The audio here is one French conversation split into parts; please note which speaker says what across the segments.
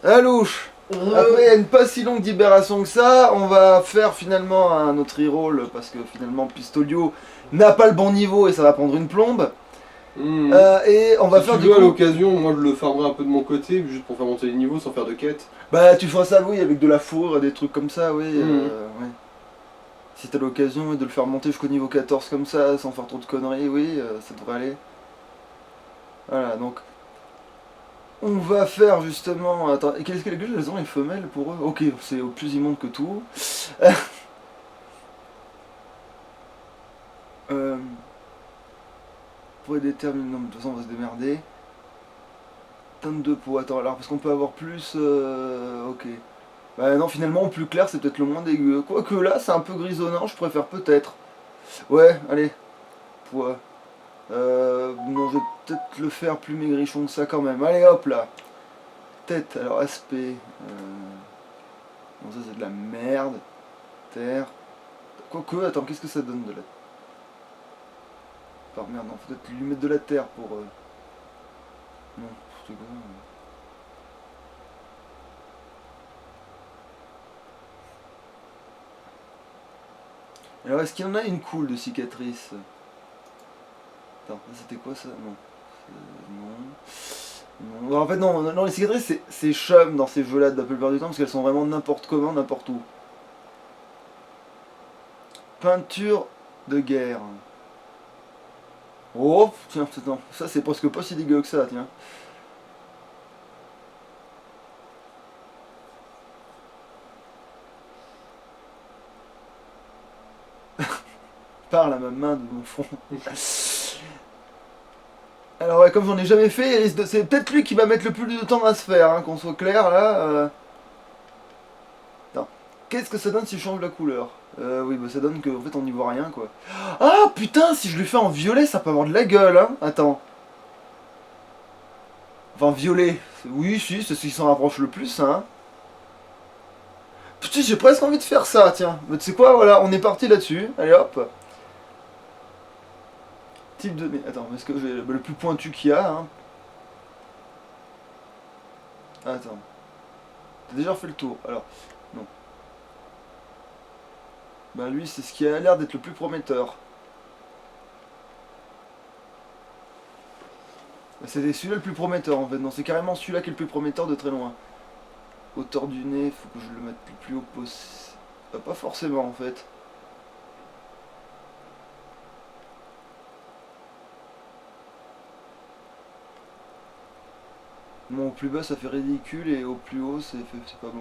Speaker 1: Alouche. Après une pas si longue libération que ça, on va faire finalement un autre reroll parce que finalement Pistolio n'a pas le bon niveau et ça va prendre une plombe. Et on va
Speaker 2: si
Speaker 1: faire
Speaker 2: tu
Speaker 1: du
Speaker 2: veux,
Speaker 1: coup...
Speaker 2: à l'occasion, moi je le farmerai un peu de mon côté, juste pour faire monter les niveaux sans faire de quête.
Speaker 1: Bah tu feras ça oui avec de la fourre et des trucs comme ça, oui.
Speaker 2: Mhm.
Speaker 1: Ouais. Si t'as l'occasion de le faire monter jusqu'au niveau 14 comme ça, sans faire trop de conneries, oui, ça devrait aller. Voilà, donc... On va faire justement... Attends, quelles elles ont les femelles pour eux? Ok, c'est au plus immonde que tout. euh... Pour déterminer... Non, de toute façon on va se démerder. 22 pots, attends, alors parce qu'on peut avoir plus... Ok. Bah non, finalement, au plus clair, c'est peut-être le moins dégueu. Quoique là, c'est un peu grisonnant, je préfère peut-être. Ouais, allez. Poids. Non, je vais peut-être le faire plus maigrichon que ça quand même. Allez, hop là. Tête, alors aspect. Bon, ça c'est de la merde. Terre. Quoique, attends, qu'est-ce que ça donne de la... Par merde, non, faut peut-être lui mettre de la terre pour... Non, c'est quoi Alors, est-ce qu'il y en a une cool de cicatrice? Attends, c'était quoi ça? Non. Non. Non. En fait, non, non, les cicatrices, c'est chum dans ces jeux-là de la plupart du temps parce qu'elles sont vraiment n'importe comment, n'importe où. Peinture de guerre. Oh, tiens, attends, ça c'est presque pas si dégueu que ça, tiens. Parle à ma main de mon front. Alors ouais, comme j'en ai jamais fait, c'est peut-être lui qui va mettre le plus de temps à se faire, hein, qu'on soit clair là. Attends, qu'est-ce que ça donne si je change la couleur? Oui, bah ça donne qu'en fait on n'y voit rien quoi. Ah putain, si je le fais en violet, ça peut avoir de la gueule, hein. Attends. Enfin, violet. Oui, si, c'est ce qui s'en rapproche le plus, hein. Putain, j'ai presque envie de faire ça, tiens. Mais tu sais quoi, voilà, on est parti là-dessus. Allez hop. Type de... Mais attends, est-ce que j'ai le plus pointu qu'il y a, hein. Attends. T'as déjà fait le tour, alors. Non. Bah lui, c'est ce qui a l'air d'être le plus prometteur. Bah, c'est celui-là le plus prometteur en fait. Non, c'est carrément celui-là qui est le plus prometteur de très loin. Hauteur du nez, faut que je le mette le plus haut possible. Bah, pas forcément en fait. Bon, au plus bas ça fait ridicule et au plus haut c'est pas bon.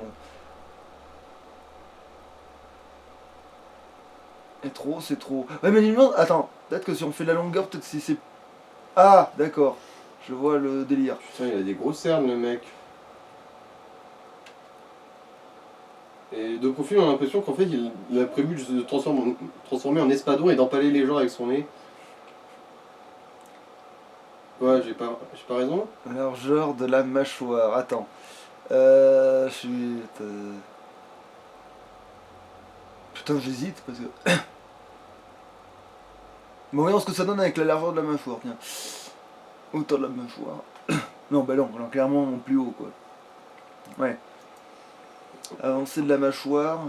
Speaker 1: Et trop, c'est trop. Ouais, mais dis-moi, attends, peut-être que si on fait la longueur, peut-être si c'est... Ah, d'accord, je vois le délire.
Speaker 2: Putain, il a des grosses cernes le mec. Et de profil, on a l'impression qu'en fait, il a prévu de se transformer en espadon et d'empaler les gens avec son nez. Ouais, j'ai pas raison.
Speaker 1: Largeur de la mâchoire, attends. Je suis... Putain, j'hésite parce que... Bon, voyons ce que ça donne avec la largeur de la mâchoire, tiens. Hauteur de la mâchoire. Non, bah non, alors, clairement mon plus haut, quoi. Ouais. Avancée de la mâchoire.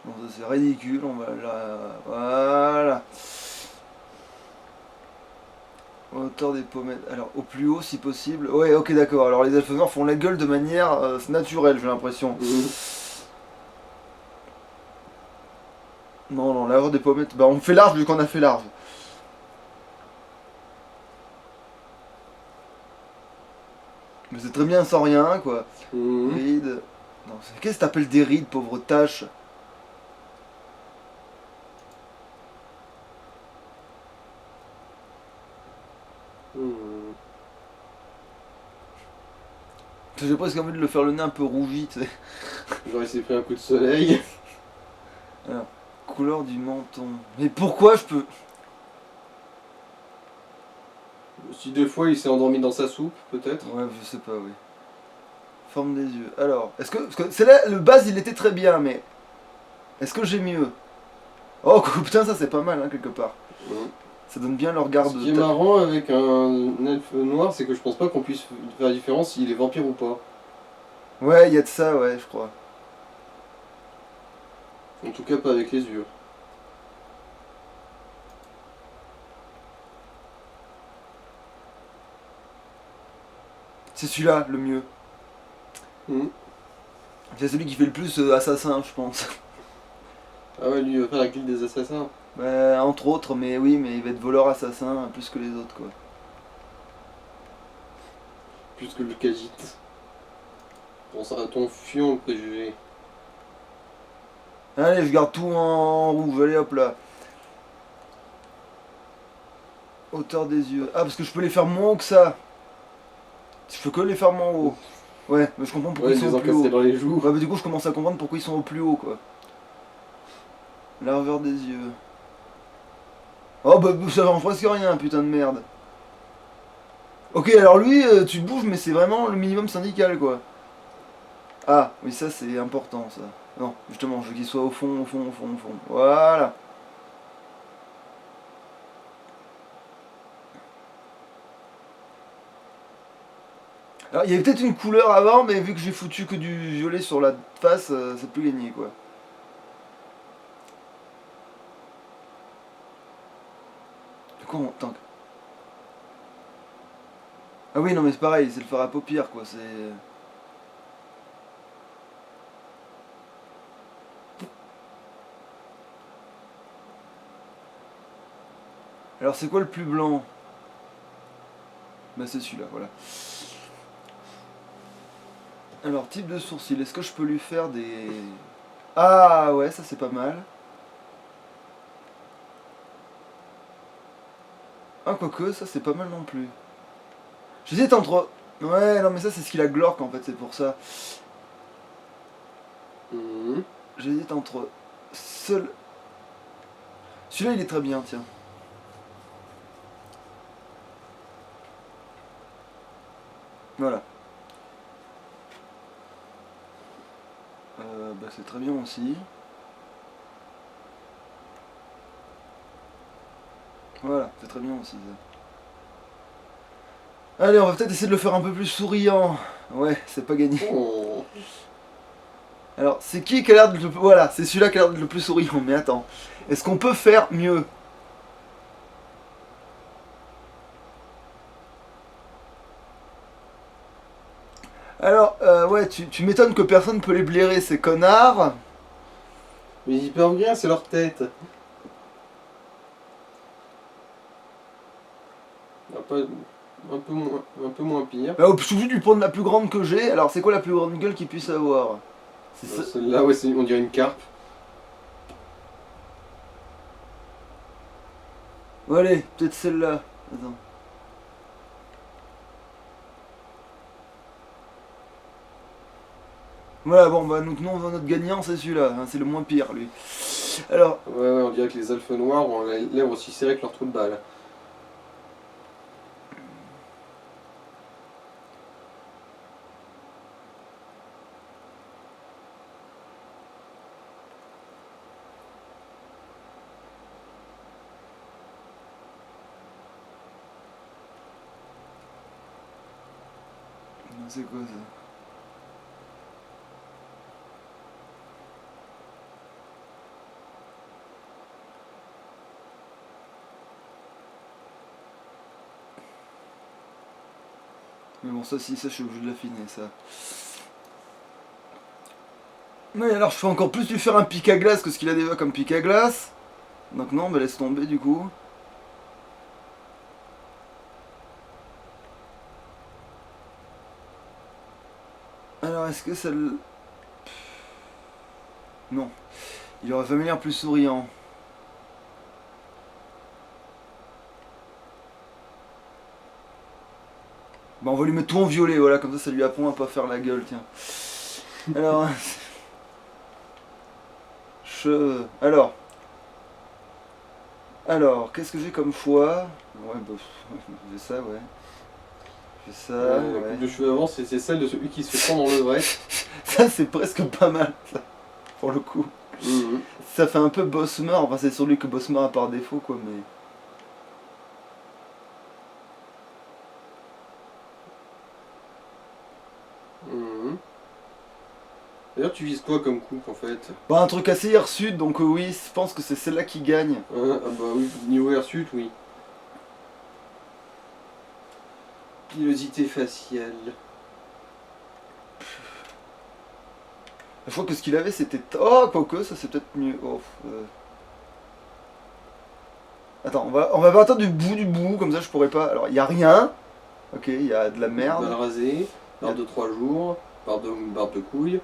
Speaker 1: Non, ça c'est ridicule, on va là... Voilà. Hauteur des pommettes. Alors, au plus haut, si possible. Ouais, ok, d'accord. Alors, les elfes noirs font la gueule de manière naturelle, j'ai l'impression. Non, non, largeur des pommettes. Bah, on fait large vu qu'on a fait large. Mais c'est très bien sans rien, quoi. Rides. Non, qu'est-ce que t'appelles des rides, pauvre tâche? J'ai presque envie de le faire le nez un peu rougi, tu sais.
Speaker 2: Genre, il s'est pris un coup de soleil.
Speaker 1: Alors, couleur du menton. Mais pourquoi je peux...
Speaker 2: Si deux fois il s'est endormi dans sa soupe, peut-être.
Speaker 1: Ouais, je sais pas, oui. Forme des yeux. Alors, est-ce que... Parce que c'est là, le base, il était très bien, mais... Est-ce que j'ai mieux? Oh, putain, ça c'est pas mal, hein, quelque part. Ça donne bien le regard
Speaker 2: Ce
Speaker 1: de...
Speaker 2: qui est marrant avec un elfe noir, c'est que je pense pas qu'on puisse faire la différence s'il est vampire ou pas.
Speaker 1: Ouais, il y a de ça, ouais, je crois.
Speaker 2: En tout cas, pas avec les yeux.
Speaker 1: C'est celui-là, le mieux.
Speaker 2: Mhm.
Speaker 1: C'est celui qui fait le plus assassin, je pense.
Speaker 2: Ah ouais, lui, il va faire la guilde des assassins.
Speaker 1: Bah, entre autres, mais oui, mais il va être voleur assassin plus que les autres, quoi.
Speaker 2: Plus que le Khajiit. Bon, ça, ton fion préjugé.
Speaker 1: Allez, je garde tout en rouge, allez hop là. Hauteur des yeux. Ah, parce que je peux les faire moins haut que ça. Je peux que les faire moins haut. Ouais, mais je comprends pourquoi
Speaker 2: Ouais,
Speaker 1: ils sont
Speaker 2: les
Speaker 1: au plus haut.
Speaker 2: encastrer dans les joues.
Speaker 1: Ouais, bah du coup, je commence à comprendre pourquoi ils sont au plus haut, quoi. Largeur des yeux. Oh, bah ça change presque rien, putain de merde. Ok, alors lui, tu bouges, mais c'est vraiment le minimum syndical, quoi. Ah, oui, ça, c'est important, ça. Non, justement, je veux qu'il soit au fond, au fond, au fond, au fond. Voilà. Alors, il y avait peut-être une couleur avant, mais vu que j'ai foutu que du violet sur la face, c'est plus gagné, quoi. De quoi on tank? Ah oui, non, mais c'est pareil, c'est le fer à paupières, quoi. C'est. Alors, c'est quoi le plus blanc? Bah, c'est celui-là, voilà. Alors, type de sourcil, est-ce que je peux lui faire des. Ah, ouais, ça c'est pas mal. Ah, quoique, ça c'est pas mal non plus. J'hésite entre. Ouais, non, mais ça c'est ce qu'il a glork en fait, c'est pour ça.
Speaker 2: Mhm.
Speaker 1: J'hésite entre. Seul. Celui-là il est très bien, tiens. Voilà. Bah, c'est très bien aussi. Voilà, c'est très bien aussi. Ça. Allez, on va peut-être essayer de le faire un peu plus souriant. Ouais, c'est pas gagné.
Speaker 2: Oh.
Speaker 1: Alors, c'est qui a l'air de le. Voilà, c'est celui-là qui a l'air de le plus souriant, mais attends. Est-ce qu'on peut faire mieux? Alors, ouais, tu m'étonnes que personne peut les blairer, ces connards.
Speaker 2: Mais ils peuvent rien, c'est leur tête. Ah, un peu moins pire.
Speaker 1: Bah, je suis obligé de lui prendre la plus grande que j'ai. Alors, c'est quoi la plus grande gueule qu'il puisse avoir? C'est ça.
Speaker 2: Celle-là, ouais, on dirait une carpe.
Speaker 1: Bon, allez, peut-être celle-là. Attends. Voilà, bon, bah, donc, non, notre gagnant, c'est celui-là. Hein, c'est le moins pire, lui. Alors,
Speaker 2: Ouais, ouais, on dirait que les elfes noirs ont les lèvres aussi serrées que leur trou de balle.
Speaker 1: c'est quoi ça? Mais bon, ça, si, ça, je suis obligé de l'affiner, ça. Mais alors, je fais encore plus lui faire un pic à glace que ce qu'il a déjà comme pic à glace. Donc, non, bah, laisse tomber, du coup. Alors, est-ce que ça le. Non. Il aurait fallu l'air plus souriant. Bah, on va lui mettre tout en violet, voilà, comme ça lui apprend à pas faire la gueule, tiens. Alors. Alors. Alors, qu'est-ce que j'ai comme choix? Ouais, bah, j'ai ça, ouais. J'ai ça,
Speaker 2: La
Speaker 1: ouais.
Speaker 2: coupe de cheveux avant, c'est celle de celui qui se fait prendre dans le vrai.
Speaker 1: Ça, c'est presque pas mal, ça, pour le coup.
Speaker 2: Mhm.
Speaker 1: Ça fait un peu Bosmar, enfin, c'est sur lui que Bosmar a par défaut, quoi, mais.
Speaker 2: Mhm. D'ailleurs, tu vises quoi comme coupe en fait?
Speaker 1: Bah, un truc assez air-sud, donc oui, je pense que c'est celle-là qui gagne.
Speaker 2: Ah bah oui, niveau airsuit, oui. Pilosité faciale.
Speaker 1: Je crois que ce qu'il avait c'était... Oh, quoique, ça c'est peut-être mieux. Oh, Attends, on va partir du bout, comme ça je pourrais pas... Alors, il y a rien. Ok, il y a de la merde.
Speaker 2: Mal rasé, barbe de 3 jours, barbe de couilles.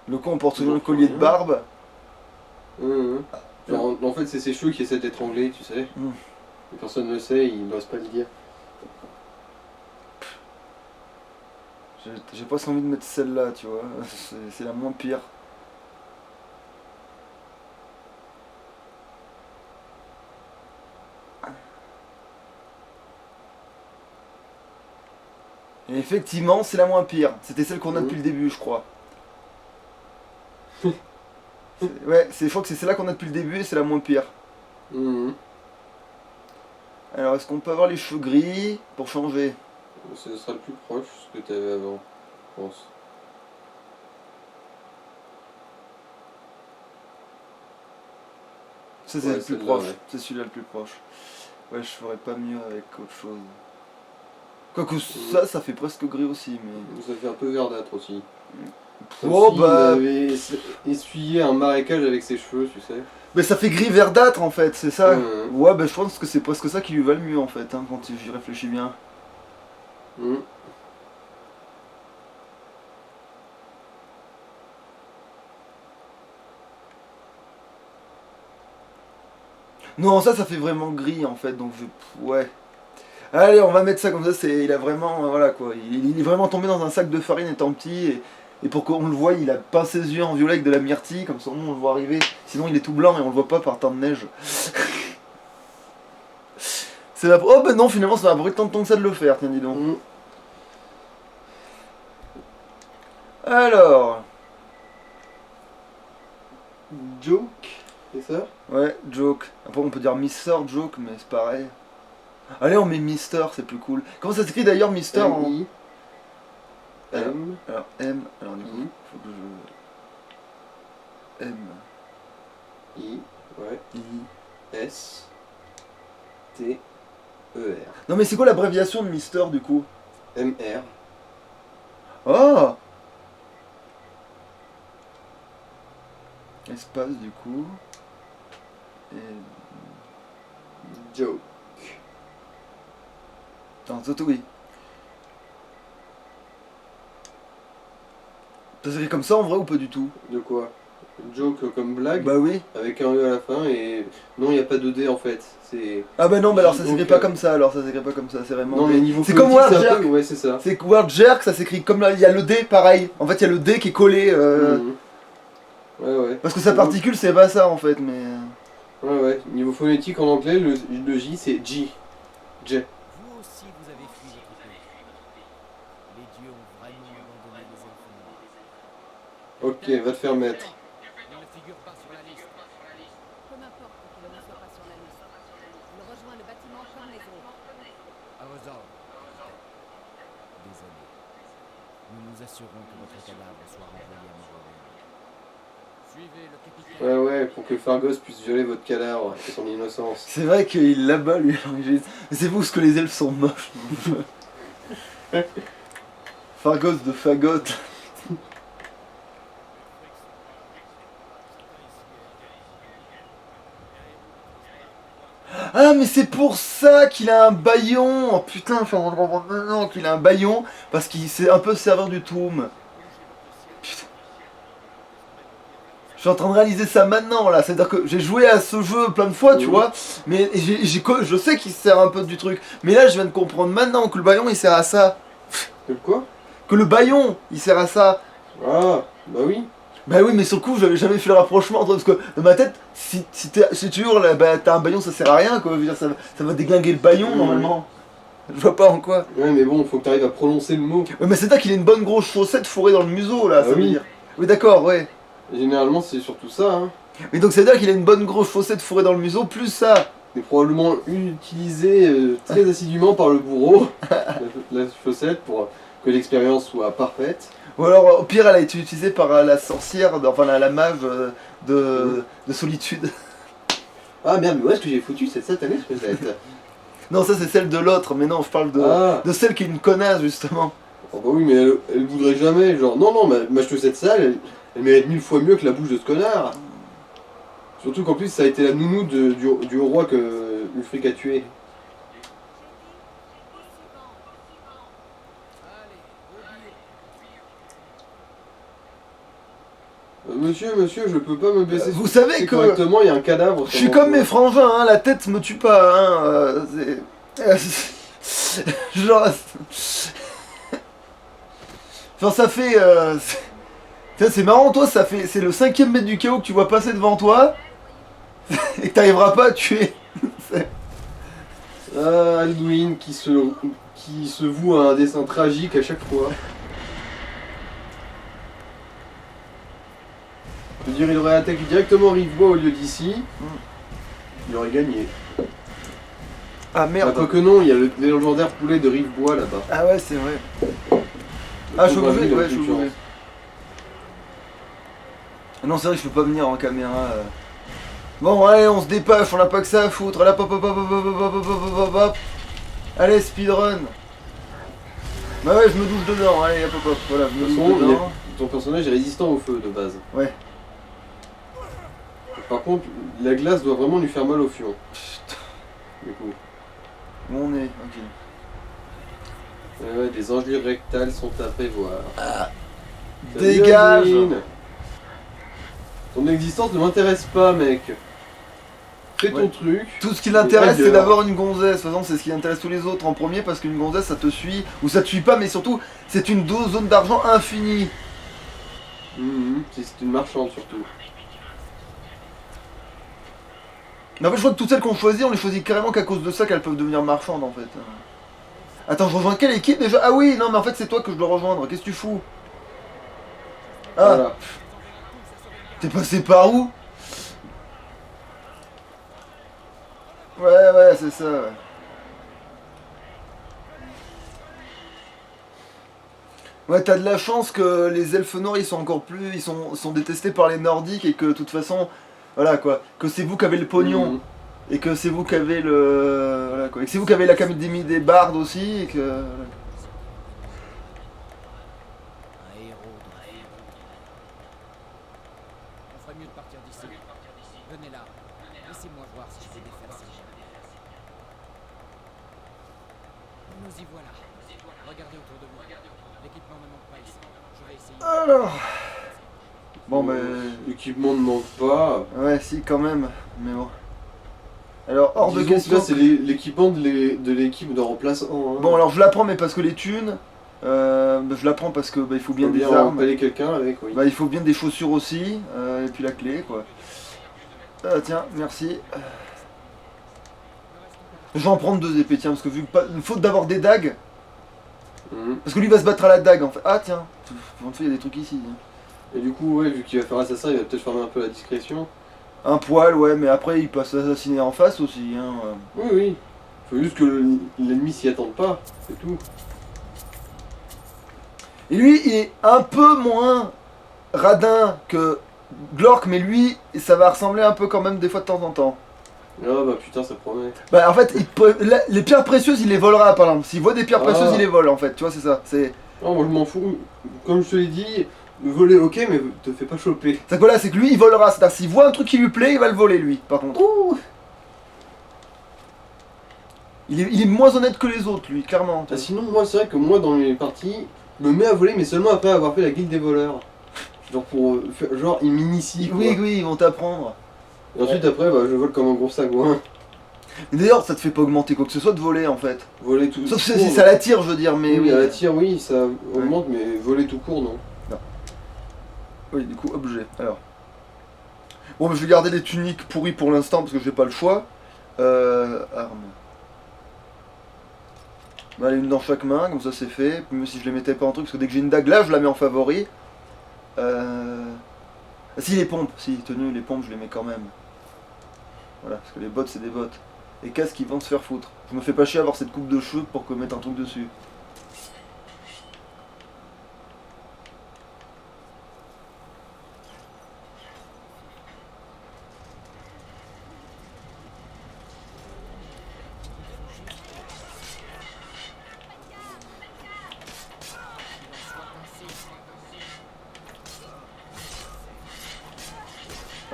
Speaker 1: Le con porte souvent le collier de barbe.
Speaker 2: Genre, en fait, c'est ses cheveux qui essaient d'étrangler, tu sais.
Speaker 1: Mm.
Speaker 2: Et personne ne le sait, il n'ose pas le dire.
Speaker 1: J'ai presque envie de mettre celle-là, tu vois. C'est la moins pire. Et effectivement, c'est la moins pire. C'était celle qu'on a depuis le début, je crois. Ouais, je crois que c'est celle-là qu'on a depuis le début et c'est la moins pire. Alors, est-ce qu'on peut avoir les cheveux gris pour changer?
Speaker 2: Ce sera le plus proche, ce que tu avais avant, je pense.
Speaker 1: Ça, c'est
Speaker 2: Ouais,
Speaker 1: le plus
Speaker 2: celle-là,
Speaker 1: proche.
Speaker 2: ouais.
Speaker 1: C'est celui-là le plus proche. Ouais, je ferais pas mieux avec autre chose. Quoique ça fait presque gris aussi, mais...
Speaker 2: Ça fait un peu verdâtre aussi. Comme
Speaker 1: Oh
Speaker 2: s'il
Speaker 1: bah...
Speaker 2: avait essuyé un marécage avec ses cheveux, tu sais.
Speaker 1: Mais ça fait gris verdâtre en fait, c'est ça.
Speaker 2: Ouais.
Speaker 1: Ouais, bah je pense que c'est presque ça qui lui va le mieux en fait, hein, quand j'y réfléchis bien. Non, ça fait vraiment gris en fait, donc ouais. Allez, on va mettre ça comme ça, il a vraiment, voilà quoi, il est vraiment tombé dans un sac de farine étant petit, et pour qu'on le voie, il a peint ses yeux en violet avec de la myrtille, comme ça on le voit arriver, sinon il est tout blanc et on le voit pas par temps de neige. Oh bah non, finalement ça m'a pris tant de temps que ça de le faire, tiens dis donc. Alors...
Speaker 2: Joke, c'est ça?
Speaker 1: Ouais, Joke. Après on peut dire Mister Joke, mais c'est pareil. Allez, on met Mister, c'est plus cool. Comment ça s'écrit d'ailleurs Mister en...
Speaker 2: M.
Speaker 1: Alors M, alors du coup,
Speaker 2: I.
Speaker 1: faut que je... M.
Speaker 2: I. Ouais.
Speaker 1: I.
Speaker 2: S. T. E. R.
Speaker 1: Non mais c'est quoi l'abréviation de Mister du coup?
Speaker 2: M. R.
Speaker 1: Oh! Espace du coup. Et...
Speaker 2: Joke.
Speaker 1: Attends, Zoto, oui. Ça s'écrit comme ça en vrai ou pas du tout?
Speaker 2: De quoi? Joke comme blague,
Speaker 1: Bah oui.
Speaker 2: avec un E à la fin, et non, il n'y a pas de D en fait. C'est...
Speaker 1: Ah bah non, bah alors ça s'écrit
Speaker 2: Donc,
Speaker 1: pas comme ça, alors ça s'écrit pas comme ça, c'est vraiment...
Speaker 2: Non, mais niveau
Speaker 1: c'est comme
Speaker 2: phonétique,
Speaker 1: Word
Speaker 2: c'est un
Speaker 1: Jerk.
Speaker 2: peu- Ouais, c'est ça.
Speaker 1: C'est Word Jerk, ça s'écrit comme là, il y a le D pareil. En fait, il y a le D qui est collé.
Speaker 2: Ouais, ouais.
Speaker 1: Parce que sa particule, c'est pas ça en fait, mais...
Speaker 2: Ouais, ouais. Niveau phonétique en anglais, le J c'est J. J.
Speaker 3: Vous aussi, vous avez fui votre pays. Les dieux ont vraiment abandonné les elfes.
Speaker 2: Ok, va te faire mettre.
Speaker 3: Il ne figure pas sur la liste.
Speaker 4: Peu m'importe qu'il ne soit pas sur la liste. Il rejoint le bâtiment comme les autres.
Speaker 3: À vos ordres. Désolé. Nous nous assurons que votre cadavre soit renvoyé à Morrowind. Suivez le capitaine.
Speaker 2: Ouais, ouais, pour que Fargos puisse violer votre cadavre et son innocence.
Speaker 1: C'est vrai qu'il là-bas, lui, mais c'est fou parce que les elfes sont moches. Fargos de fagot. Ah mais c'est pour ça qu'il a un baillon. Oh putain, enfin on comprend maintenant qu'il a un baillon parce qu'il s'est un peu serveur du Toum. Putain. Je suis en train de réaliser ça maintenant là, c'est-à-dire que j'ai joué à ce jeu plein de fois, tu vois, mais je sais qu'il se sert un peu du truc, mais là je viens de comprendre maintenant que le baillon il sert à ça.
Speaker 2: Que quoi?
Speaker 1: Que le baillon il sert à ça.
Speaker 2: Ah, bah oui.
Speaker 1: Bah oui, mais sur le coup, j'avais jamais fait le rapprochement entre. Parce que dans ma tête, si tu hurles, bah, t'as un baillon, ça sert à rien quoi. Je veux dire, ça va déglinguer le baillon normalement. Je vois pas en quoi.
Speaker 2: Ouais, mais bon, faut que t'arrives à prononcer le mot.
Speaker 1: Ouais, mais c'est ça qu'il a une bonne grosse chaussette fourrée dans le museau là,
Speaker 2: Ah
Speaker 1: ça veut
Speaker 2: oui.
Speaker 1: dire. Oui, d'accord, ouais.
Speaker 2: Généralement, c'est surtout ça, hein.
Speaker 1: Mais donc ça veut dire qu'il a une bonne grosse chaussette fourrée dans le museau, plus ça.
Speaker 2: Mais probablement utilisé très assidûment par le bourreau, la chaussette, pour que l'expérience soit parfaite.
Speaker 1: Ou alors, au pire, elle a été utilisée par la sorcière, enfin la mage de solitude.
Speaker 2: Ah merde, mais où est-ce que j'ai foutu cette satanée peut-être?
Speaker 1: Non, ça c'est celle de l'autre, mais non, je parle
Speaker 2: Ah.
Speaker 1: de celle qui est une connasse, justement.
Speaker 2: Oh bah oui, mais elle voudrait jamais, genre, non, non, ma chaussette sale, elle mérite 1000 fois mieux que la bouche de ce connard. Surtout qu'en plus, ça a été la nounou du roi que Ulfric a tué. Monsieur, je peux pas me baisser.
Speaker 1: Vous savez
Speaker 2: C'est
Speaker 1: que
Speaker 2: correctement, il y a un cadavre.
Speaker 1: je
Speaker 2: sur
Speaker 1: suis
Speaker 2: mon
Speaker 1: comme
Speaker 2: toit.
Speaker 1: mes frangins, hein, la tête me tue pas, hein. Genre. Enfin, ça fait. C'est marrant, toi, ça fait. C'est le 5ème mètre du chaos que tu vois passer devant toi et que t'arriveras pas à tuer.
Speaker 2: Ah, Alduin qui se voue à un destin tragique à chaque fois. Je veux dire, il aurait attaqué directement Rivebois au lieu d'ici. Il aurait gagné.
Speaker 1: Ah
Speaker 2: Ah,
Speaker 1: merde.
Speaker 2: quoique non, il y a le légendaire poulet de Rivebois là-bas.
Speaker 1: Ah ouais, c'est vrai. Ah, je suis obligé, ouais, je suis obligé. Non, c'est vrai que je peux pas venir en caméra. Bon, allez, on se dépêche, on a pas que ça à foutre. Là, hop, hop, hop, hop, hop, hop, hop, hop, hop, hop. Allez, speedrun. Bah ouais, je me douche dedans, allez, hop, hop, hop. Voilà, je
Speaker 2: De
Speaker 1: me
Speaker 2: toute
Speaker 1: douche
Speaker 2: façon,
Speaker 1: dedans.
Speaker 2: ton personnage est résistant au feu de base.
Speaker 1: Ouais.
Speaker 2: Par contre, la glace doit vraiment lui faire mal au fion. Du coup.
Speaker 1: Où on est, ok.
Speaker 2: Ouais, des engelures rectales sont à prévoir. Salut,
Speaker 1: Dégage.
Speaker 2: Alduin. Ton existence ne m'intéresse pas, mec. Fais ton
Speaker 1: Ouais.
Speaker 2: truc.
Speaker 1: Tout ce qui l'intéresse, c'est
Speaker 2: ailleurs.
Speaker 1: d'avoir une gonzesse. De toute façon, c'est ce qui intéresse tous les autres en premier parce qu'une gonzesse, ça te suit. Ou ça te suit pas, mais surtout, c'est une zone d'argent infinie.
Speaker 2: C'est une marchande surtout.
Speaker 1: Mais en fait, je crois que toutes celles qu'on choisit, on les choisit carrément qu'à cause de ça qu'elles peuvent devenir marchandes en fait. Attends, je rejoins quelle équipe déjà? Ah oui, non, mais en fait, c'est toi que je dois rejoindre. Qu'est-ce que tu fous? Ah,
Speaker 2: Voilà.
Speaker 1: t'es passé par où? Ouais, c'est ça, ouais. Ouais, t'as de la chance que les elfes noirs, ils sont encore plus... Ils sont détestés par les nordiques et que, de toute façon, voilà quoi, que c'est vous qui avez le pognon.
Speaker 2: Mhm.
Speaker 1: Et que c'est vous qui avez le... Voilà quoi. Et que c'est vous qui avez l'académie des bardes aussi, et que... voilà.
Speaker 3: Un héros de rêve. On ferait mieux de partir d'ici. Venez là. Laissez-moi voir si je peux défaire ces gens. Nous y voilà. Regardez autour de vous. L'équipement ne manque pas ici. Je vais essayer.
Speaker 1: Alors... Bon, ben...
Speaker 2: L'équipement ne manque pas.
Speaker 1: Ouais, si, quand même. Mais bon. Alors, hors de
Speaker 2: Disons que
Speaker 1: question...
Speaker 2: là, c'est l'équipement de l'équipe de remplaçant. Hein.
Speaker 1: Bon, alors je la prends, mais parce que les thunes... je la prends parce que il faut bien
Speaker 2: Faut
Speaker 1: des
Speaker 2: bien
Speaker 1: armes.
Speaker 2: empaler quelqu'un avec, oui.
Speaker 1: Il faut bien des chaussures aussi. Et puis la clé, quoi. Tiens, merci. Je vais en prendre 2 épées, tiens, parce que vu que pas... faute d'avoir des dagues...
Speaker 2: Mhm.
Speaker 1: Parce que lui va se battre à la dague, en fait. Ah, tiens. En fait, il y a des trucs ici.
Speaker 2: Et du coup, ouais, vu qu'il va faire assassin, il va peut-être fermer un peu la discrétion.
Speaker 1: Un poil, ouais, mais après, il peut s'assassiner en face aussi, hein.
Speaker 2: Oui, oui. Faut juste que l'ennemi s'y attende pas, c'est tout.
Speaker 1: Et lui, il est un peu moins radin que Glork, mais lui, ça va ressembler un peu quand même des fois de temps en temps.
Speaker 2: Ah bah putain, ça promet.
Speaker 1: Bah en fait, les pierres précieuses, il les volera par exemple. S'il voit des pierres précieuses, il les vole en fait, tu vois, c'est ça. C'est
Speaker 2: Non, moi je m'en fous. Comme je te l'ai dit, voler ok, mais te fais pas choper.
Speaker 1: ça que là, c'est que lui, il volera. C'est-à-dire, s'il voit un truc qui lui plaît, il va le voler lui, par contre. Il est moins honnête que les autres, lui, clairement.
Speaker 2: Ah, sinon, moi, c'est vrai que moi, dans mes parties, je me mets à voler, mais seulement après avoir fait la guilde des voleurs. Genre, genre ils m'initient. quoi.
Speaker 1: Oui, ils vont t'apprendre.
Speaker 2: Et ensuite, après, bah, je vole comme un gros sagouin.
Speaker 1: Et d'ailleurs, ça te fait pas augmenter quoi que ce soit de voler en fait.
Speaker 2: Voler tout
Speaker 1: Sauf
Speaker 2: court,
Speaker 1: si ça l'attire, je veux dire, mais
Speaker 2: oui,
Speaker 1: oui.
Speaker 2: à la tire, oui, ça augmente, mais voler tout court, non.
Speaker 1: Oui, du coup, objet. Alors. Bon, mais je vais garder les tuniques pourries pour l'instant parce que j'ai pas le choix. Armes. Bah, allez, une dans chaque main, comme ça c'est fait. Même si je les mettais pas en truc, parce que dès que j'ai une dague là, je la mets en favori. Ah, si, les pompes, si, tenue, les pompes, je les mets quand même. Voilà, parce que les bottes, c'est des bottes. Et casques, ils vont se faire foutre. Je me fais pas chier à avoir cette coupe de cheveux pour que mettre un truc dessus.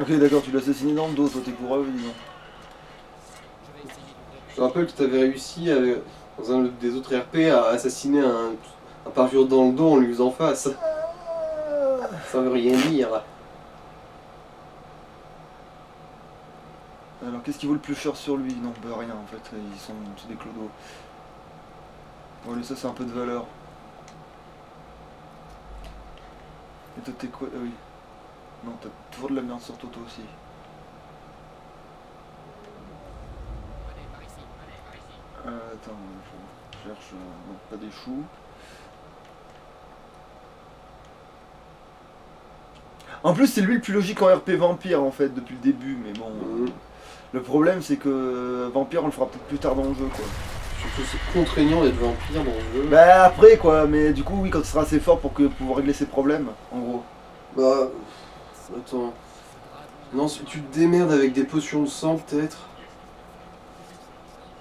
Speaker 1: Ok, d'accord, tu l'as assassiné dans le dos, toi t'es courageux, dis donc.
Speaker 3: Je vais essayer d'ouvrir
Speaker 2: Je te rappelle que tu avais réussi dans un des autres RP à assassiner un parjure dans le dos en lui faisant face. Ça veut rien dire.
Speaker 1: Alors qu'est-ce qui vaut le plus cher sur lui? Non, bah rien en fait, c'est des clodos. Bon, lui, ça c'est un peu de valeur. Et toi t'es quoi? Ah oui. Non, t'as toujours de la merde sur toi, toi aussi.
Speaker 3: Venez par ici, venez par ici.
Speaker 1: Attends, je cherche. Non, pas des choux. En plus, c'est lui le plus logique en RP vampire en fait depuis le début, mais bon. Le problème, c'est que vampire, on le fera peut-être plus tard dans le jeu, quoi.
Speaker 2: Surtout c'est contraignant d'être vampire dans le jeu.
Speaker 1: Bah après, quoi, mais du coup, oui, quand il sera assez fort pour pouvoir régler ses problèmes, en gros.
Speaker 2: Bah. Attends. Non, si tu te démerdes avec des potions de sang, peut-être.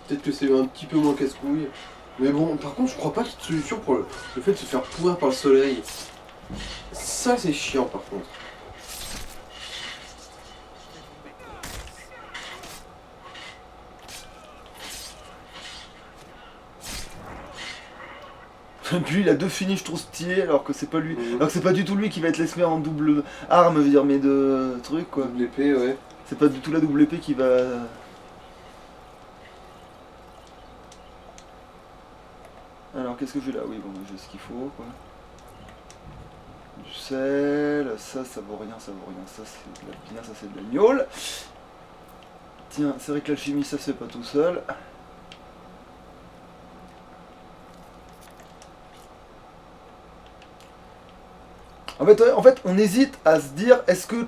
Speaker 2: Peut-être que c'est un petit peu moins casse-couille. Mais bon, par contre, je crois pas qu'il y ait de solution pour le fait de se faire pourrir par le soleil. Ça, c'est chiant, par contre.
Speaker 1: Et puis il a deux finishes trop stylés alors que c'est pas lui.
Speaker 2: Mhm.
Speaker 1: Alors que c'est pas du tout lui qui va être l'esmer en double arme, je veux dire, mais de trucs, quoi.
Speaker 2: Double épée, ouais.
Speaker 1: C'est pas du tout la double épée qui va. Alors qu'est-ce que j'ai là? Oui, bon, j'ai ce qu'il faut, quoi. Du sel, ça vaut rien, ça vaut rien. Ça c'est de la bien, ça c'est de la gnôle. Tiens, c'est vrai que l'alchimie ça se fait pas tout seul. En fait, on hésite à se dire, est-ce que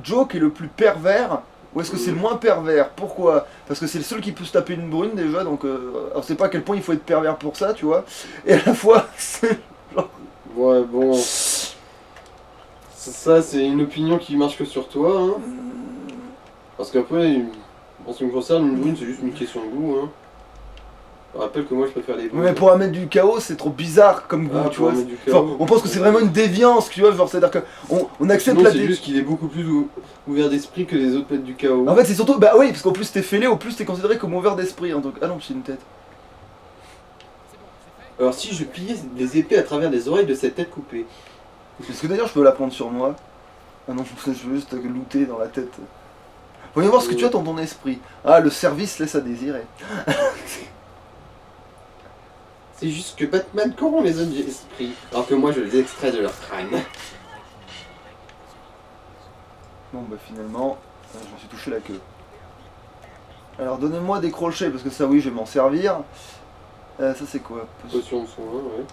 Speaker 1: Joke est le plus pervers ou est-ce que c'est le moins pervers? Pourquoi? Parce que c'est le seul qui peut se taper une brune déjà, donc on sait pas à quel point il faut être pervers pour ça, tu vois. Et à la fois, c'est genre...
Speaker 2: Ouais, bon. Ça, c'est une opinion qui marche que sur toi, hein. Parce qu'après, en ce qui me concerne, une brune, c'est juste une question de goût, hein. Je rappelle que moi, je préfère les brunes.
Speaker 1: Mais pour amener du chaos, c'est trop bizarre comme goût,
Speaker 2: Ah,
Speaker 1: tu
Speaker 2: pour
Speaker 1: vois.
Speaker 2: amener du chaos.
Speaker 1: Enfin, on pense que c'est vraiment une déviance, tu vois, genre c'est-à-dire que on accepte
Speaker 2: Sinon,
Speaker 1: la
Speaker 2: c'est juste qu'il est beaucoup plus ouvert d'esprit que les autres mettent du chaos.
Speaker 1: En fait, c'est surtout, bah oui, parce qu'au plus t'es fêlé, au plus t'es considéré comme ouvert d'esprit, hein, donc... Ah non, c'est une tête.
Speaker 3: C'est bon, c'est fait.
Speaker 2: Alors, si je pliais les épées à travers les oreilles de cette tête coupée.
Speaker 1: Est-ce que d'ailleurs je peux la prendre sur moi? Ah non, je veux juste looter dans la tête. Voyons voir ce que tu as dans ton esprit. Ah, le service laisse à désirer.
Speaker 2: C'est juste que Batman corrompt les hommes d'esprit, alors que moi, je les extrais de leur crâne.
Speaker 1: Bon bah finalement, je me suis touché la queue. Alors donnez-moi des crochets, parce que ça oui, je vais m'en servir. Ça c'est quoi?
Speaker 2: Potion de soin, ouais.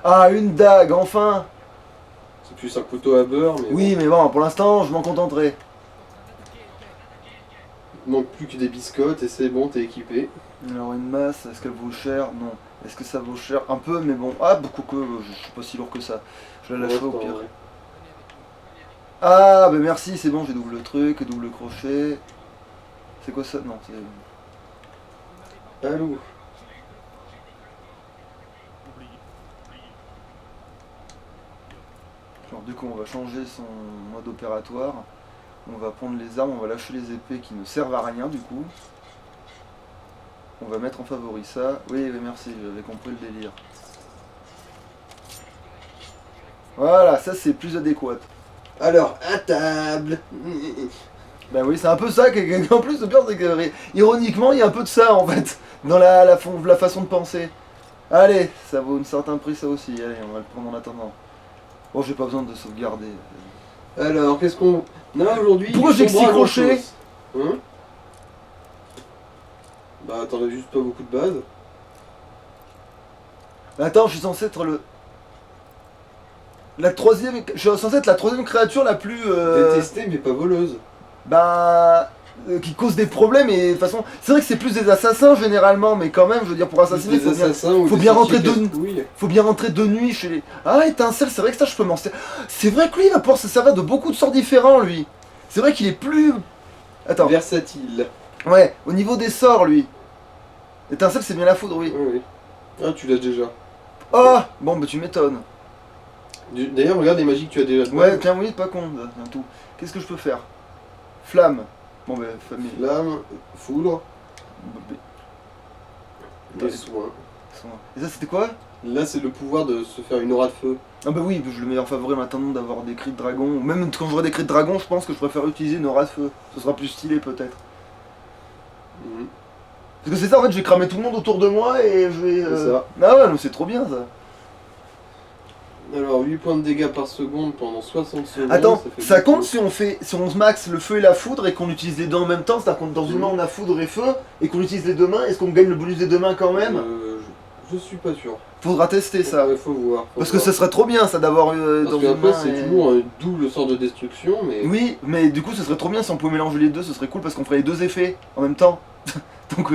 Speaker 1: Ah, une dague, enfin!
Speaker 2: C'est plus un couteau à beurre, mais
Speaker 1: Oui, mais bon, pour l'instant, je m'en contenterai.
Speaker 2: il manque plus que des biscottes et c'est bon, t'es équipé.
Speaker 1: Alors une masse, est-ce qu'elle vaut cher? Non. Est-ce que ça vaut cher? Un peu, mais bon. Ah, beaucoup que je suis pas si lourd que ça. Je la lâcherai au pire.
Speaker 2: Ouais.
Speaker 1: Ah, bah merci, c'est bon, j'ai double truc, double crochet. C'est quoi ça? Non, c'est...
Speaker 2: Allô.
Speaker 1: Alors du coup, on va changer son mode opératoire. On va prendre les armes, on va lâcher les épées qui ne servent à rien du coup. On va mettre en favori ça. Oui, oui, merci, j'avais compris le délire. Voilà, ça c'est plus adéquat.
Speaker 2: Alors, à table.
Speaker 1: Bah oui, c'est un peu ça, en plus le pire c'est que ironiquement il y a un peu de ça en fait, dans la façon de penser. Allez, ça vaut un certain prix ça aussi, allez, on va le prendre en attendant. Bon, j'ai pas besoin de sauvegarder.
Speaker 2: Alors, qu'est-ce qu'on a aujourd'hui?
Speaker 1: Pourquoi j'ai que 6 crochets?
Speaker 2: Hein? Bah, t'en as juste pas beaucoup de base.
Speaker 1: Attends, je suis censé être je suis censé être la troisième créature la plus...
Speaker 2: Détestée, mais pas voleuse.
Speaker 1: qui cause des problèmes et de toute façon... C'est vrai que c'est plus des assassins généralement, mais quand même, je veux dire, pour assassiner,
Speaker 2: Des assassins ou
Speaker 1: faut
Speaker 2: des
Speaker 1: bien
Speaker 2: sorciers
Speaker 1: rentrer de...
Speaker 2: casse-couilles.
Speaker 1: Faut bien rentrer de nuit chez les... Ah, étincelle, c'est vrai que ça, je peux m'en servir. C'est vrai que lui, il va pouvoir se servir de beaucoup de sorts différents, lui. C'est vrai qu'il est plus... Attends.
Speaker 2: Versatile.
Speaker 1: Ouais, au niveau des sorts, lui. Étincelle, c'est bien la foudre, oui.
Speaker 2: Oui, oui. Ah, tu l'as déjà.
Speaker 1: Oh, bon, bah tu m'étonnes.
Speaker 2: D'ailleurs, regarde les magies que tu as déjà. de
Speaker 1: Ouais,
Speaker 2: base.
Speaker 1: tiens, oui, pas con, tout. Qu'est-ce que je peux faire? Flamme. Bon bah famille.
Speaker 2: Flamme, foudre,
Speaker 1: Bah,
Speaker 2: et soin.
Speaker 1: Et ça c'était quoi?
Speaker 2: Là, c'est le pouvoir de se faire une aura de feu.
Speaker 1: Ah bah oui, je le mets en favori en attendant d'avoir des cris de dragon. Même quand j'aurai des cris de dragon, je pense que je préfère utiliser une aura de feu. Ce sera plus stylé peut-être.
Speaker 2: Mhm.
Speaker 1: Parce que c'est ça en fait, je vais cramer tout le monde autour de moi et je vais...
Speaker 2: C'est ça.
Speaker 1: Ah ouais, non, c'est trop bien ça.
Speaker 2: Alors, 8 points de dégâts par seconde pendant 60 secondes.
Speaker 1: Attends,
Speaker 2: fait
Speaker 1: ça
Speaker 2: beaucoup.
Speaker 1: compte si on se max le feu et la foudre et qu'on utilise les deux en même temps, c'est-à-dire qu'on dans une main on a foudre et feu et qu'on utilise les deux mains, est-ce qu'on gagne le bonus des deux mains quand même?
Speaker 2: Je suis pas sûr.
Speaker 1: Faudra tester ça.
Speaker 2: Ouais, faut voir.
Speaker 1: Parce que ce serait trop bien ça d'avoir
Speaker 2: Parce
Speaker 1: dans
Speaker 2: que
Speaker 1: une
Speaker 2: après,
Speaker 1: main.
Speaker 2: c'est toujours un double sort de destruction, mais.
Speaker 1: Oui, mais du coup ce serait trop bien si on pouvait mélanger les deux, ce serait cool parce qu'on ferait les deux effets en même temps. Donc